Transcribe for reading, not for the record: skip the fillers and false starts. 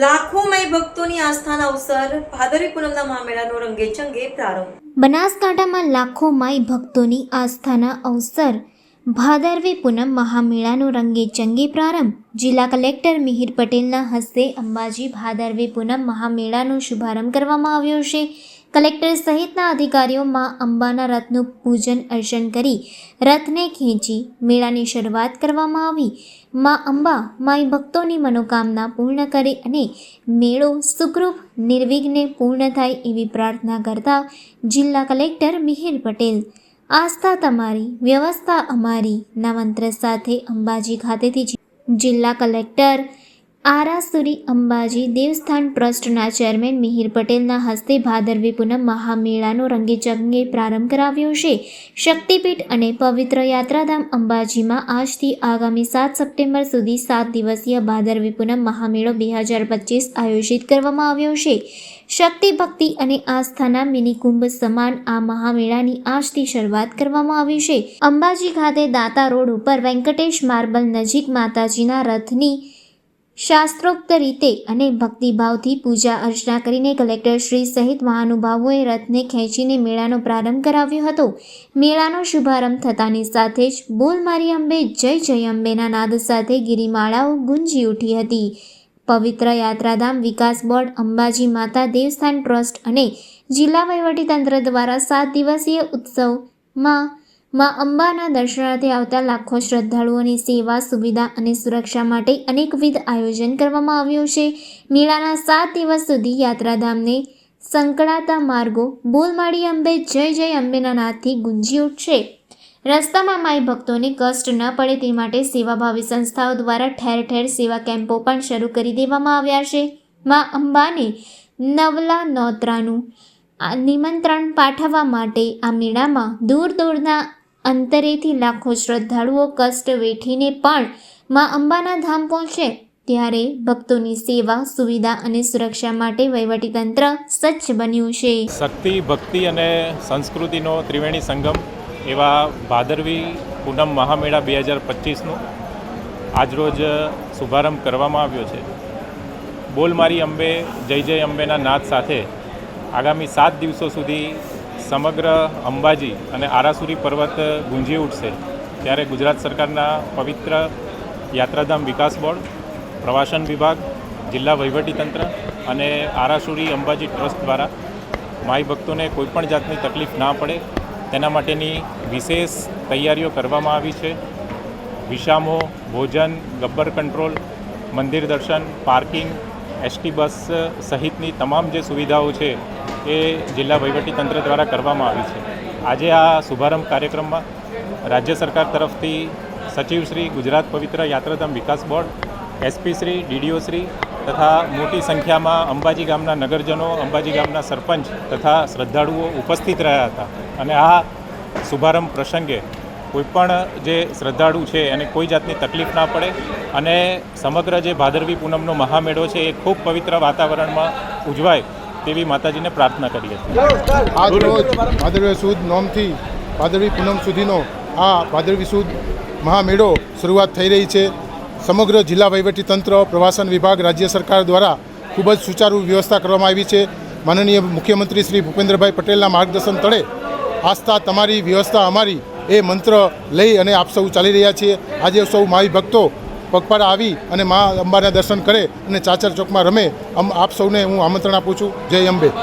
લાખો માઈ ભક્તોની આસ્થાના અવસર ભાદરવી પૂનમના મહામેળાનો રંગેચંગે પ્રારંભ। બનાસકાંઠામાં લાખો માઈ ભક્તોની આસ્થાના અવસર ભાદરવી પૂનમ મહામેળાનો રંગેચંગે પ્રારંભ। જિલ્લા કલેક્ટર મિહિર પટેલના હસ્તે અંબાજી ભાદરવી પૂનમ મહામેળાનો શુભારંભ કરવામાં આવ્યો છે। કલેક્ટર સહિતના અધિકારીઓ માં અંબાના રથનું પૂજન અર્ચન કરી રથને ખેંચી મેળાની શરૂઆત કરવામાં આવી। માં અંબા માઈ ભક્તોની મનોકામના પૂર્ણ કરે અને મેળો સુખરૂપ નિર્વિઘ્ને પૂર્ણ થાય એવી પ્રાર્થના કરતા જિલ્લા કલેક્ટર મિહિર પટેલ આસ્થા તમારી વ્યવસ્થા અમારી ના મંત્ર સાથે અંબાજી ખાતેથી જિલ્લા કલેક્ટર આરાસુરી અંબાજી દેવસ્થાન ટ્રસ્ટના ચેરમેન મિહિર પટેલના હસ્તે ભાદરવી પૂનમ મહામેળાનો રંગેચંગે પ્રારંભ કરાવ્યો છે। શક્તિપીઠ અને પવિત્ર યાત્રાધામ અંબાજીમાં આજથી આગામી 7 સપ્ટેમ્બર સુધી 7 દિવસીય ભાદરવી પૂનમ મહામેળો 2025 આયોજિત કરવામાં આવ્યો છે। શક્તિ ભક્તિ અને આસ્થાના મિની કુંભ સમાન આ મહામેળાની આજથી શરૂઆત કરવામાં આવી છે। અંબાજી ખાતે દાતા રોડ ઉપર વેંકટેશ માર્બલ નજીક માતાજીના રથની શાસ્ત્રોક્ત રીતે અને ભક્તિભાવથી પૂજા અર્ચના કરીને કલેક્ટર શ્રી સહિત મહાનુભાવોએ રથને ખેંચીને મેળાનો પ્રારંભ કરાવ્યો હતો। મેળાનો શુભારંભ થતાની સાથે જ બોલ મારી અંબે જય જય અંબેના નાદ સાથે ગિરિમાળાઓ ગુંજી ઉઠી હતી। પવિત્ર યાત્રાધામ વિકાસ બોર્ડ, અંબાજી માતા દેવસ્થાન ટ્રસ્ટ અને જિલ્લા વહીવટીતંત્ર દ્વારા 7 દિવસીય ઉત્સવમાં માં અંબાના દર્શનાર્થે આવતા લાખો શ્રદ્ધાળુઓની સેવા, સુવિધા અને સુરક્ષા માટે અનેકવિધ આયોજન કરવામાં આવ્યું છે। મેળાના 7 દિવસ સુધી યાત્રાધામને સંકળાતા માર્ગો બોલ મારી અંબે જય જય અંબેના નાદથી ગુંજી ઉઠશે। રસ્તામાં માઈ ભક્તોને કષ્ટ ન પડે તે માટે સેવાભાવી સંસ્થાઓ દ્વારા ઠેર ઠેર સેવા કેમ્પો પણ શરૂ કરી દેવામાં આવ્યા છે। માં અંબાને નવલા નોતરાનું નિમંત્રણ પાઠવવા માટે આ મેળામાં દૂર દૂરના અંતરેથી લાખો શ્રદ્ધાળુઓ કષ્ટ વેઠીને પણ માં અંબાના ધામ પહોંચે, ત્યારે ભક્તોની સેવા, સુવિધા અને સુરક્ષા માટે વહીવટીતંત્ર સજ્જ બન્યું છે। શક્તિ, ભક્તિ અને સંસ્કૃતિનો ત્રિવેણી સંગમ એવા ભાદરવી પૂનમ મહામેળા 2025નો આજરોજ શુભારંભ કરવામાં આવ્યો છે। બોલ મારી અંબે જય જય અંબેના નાદ સાથે આગામી 7 દિવસો સુધી સમગ્ર અંબાજી અને આરાસુરી પર્વત ગુંજી ઉઠશે। ત્યારે ગુજરાત સરકારના પવિત્ર યાત્રાધામ વિકાસ બોર્ડ, પ્રવાસન વિભાગ, જિલ્લા વહીવટીતંત્ર અને આરાસુરી અંબાજી ટ્રસ્ટ દ્વારા માઈ ભક્તોને કોઈપણ જાતની તકલીફ ના પડે તેના માટેની વિશેષ તૈયારીઓ કરવામાં આવી છે। વિસામો, ભોજન, ગબ્બર કંટ્રોલ, મંદિર દર્શન, પાર્કિંગ, એસટી બસ સહિતની તમામ જે સુવિધાઓ છે એ જિલ્લા વહીવટીતંત્ર દ્વારા કરવામાં આવી છે। આજે આ શુભારંભ કાર્યક્રમમાં રાજ્ય સરકાર તરફથી સચિવશ્રી, ગુજરાત પવિત્ર યાત્રાધામ વિકાસ board, SP Shri, DDO Shri તથા મોટી સંખ્યામાં અંબાજી ગામના નગરજનો, અંબાજી ગામના સરપંચ તથા શ્રદ્ધાળુઓ ઉપસ્થિત રહ્યા હતા અને આ શુભારંભ પ્રસંગે કોઈપણ જે શ્રદ્ધાળુ છે એને કોઈ જાતની તકલીફ ના પડે અને સમગ્ર જે ભાદરવી પૂનમનો મહામેળો છે એ ખૂબ પવિત્ર વાતાવરણમાં ઉજવાય તેવી માતાજીને પ્રાર્થના કરી હતી। આજરોજ ભાદરવી સુદ નોમથી ભાદરવી પૂનમ સુધીનો આ ભાદરવી સુદ મહામેળો શરૂઆત થઈ રહી છે। સમગ્ર જિલ્લા વહીવટીતંત્ર, પ્રવાસન વિભાગ, રાજ્ય સરકાર દ્વારા ખૂબ જ સુચારુ વ્યવસ્થા કરવામાં આવી છે। માનનીય મુખ્યમંત્રી શ્રી ભૂપેન્દ્રભાઈ પટેલના માર્ગદર્શન તળે આસ્થા તમારી વ્યવસ્થા અમારી એ મંત્ર લઈ અને આપ સૌ ચાલી રહ્યા છીએ। આજે સૌ માઈ ભક્તો પગપાળા આવી અને મા અંબાના દર્શન કરે અને ચાચર ચોકમાં રમે આપ સૌને હું આમંત્રણ આપું છું। જય અંબે।